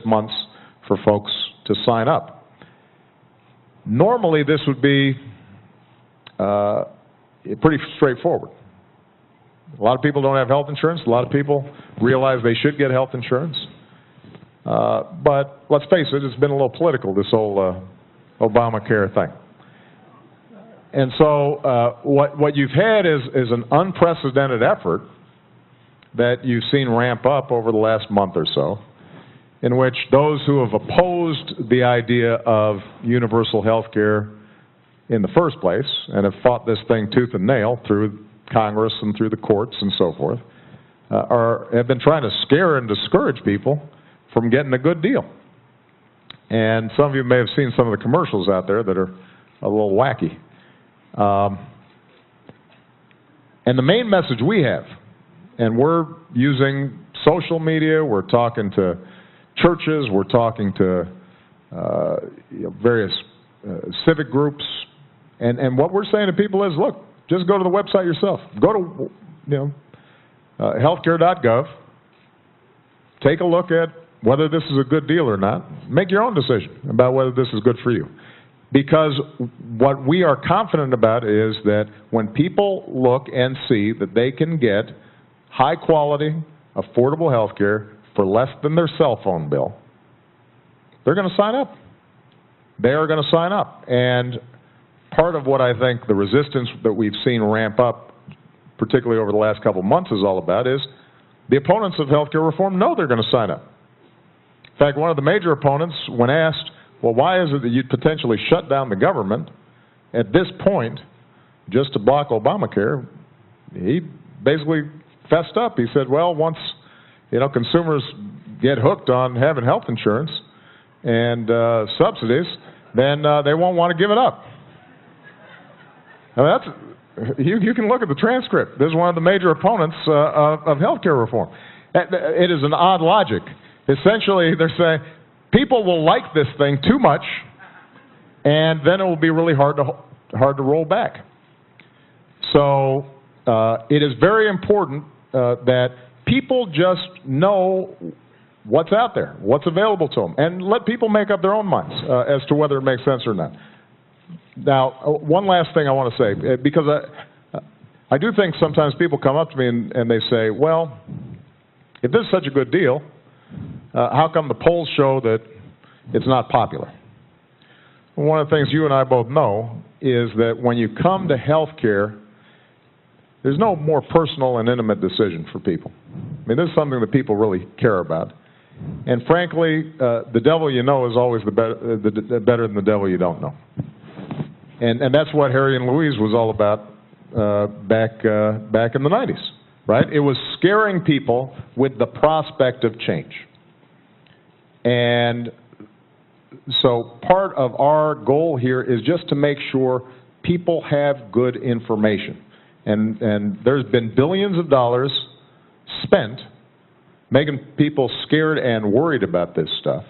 months for folks to sign up. Normally, this would be pretty straightforward. A lot of people don't have health insurance. A lot of people realize they should get health insurance. But let's face it, it's been a little political, this whole ObamaCare thing. And so what you've had is an unprecedented effort that you've seen ramp up over the last month or so, in which those who have opposed the idea of universal health care in the first place and have fought this thing tooth and nail through Congress and through the courts and so forth, have been trying to scare and discourage people from getting a good deal. And some of you may have seen some of the commercials out there that are a little wacky. And the main message we have, and we're using social media, we're talking to churches, we're talking to various civic groups, and what we're saying to people is, look, just go to the website yourself. Go to healthcare.gov, take a look at whether this is a good deal or not. Make your own decision about whether this is good for you. Because what we are confident about is that when people look and see that they can get high-quality, affordable health care for less than their cell phone bill, they're going to sign up. They are going to sign up. And part of what I think the resistance that we've seen ramp up, particularly over the last couple of months, is all about is the opponents of health care reform know they're going to sign up. In fact, one of the major opponents, when asked, well, why is it that you'd potentially shut down the government at this point just to block Obamacare, he basically fessed up. He said, well, once consumers get hooked on having health insurance and subsidies, then they won't want to give it up. Now you can look at the transcript. This is one of the major opponents of health care reform. It is an odd logic. Essentially, they're saying people will like this thing too much, and then it will be really hard to roll back. So it is very important that people just know what's out there, what's available to them, and let people make up their own minds as to whether it makes sense or not. Now, one last thing I want to say, because I do think sometimes people come up to me and they say, well, if this is such a good deal, how come the polls show that it's not popular? One of the things you and I both know is that when you come to health care, there's no more personal and intimate decision for people. I mean, this is something that people really care about. And frankly, the devil you know is always better than the devil you don't know. And that's what Harry and Louise was all about back in the 90s, right? It was scaring people with the prospect of change. And so part of our goal here is just to make sure people have good information. And there's been billions of dollars spent making people scared and worried about this stuff.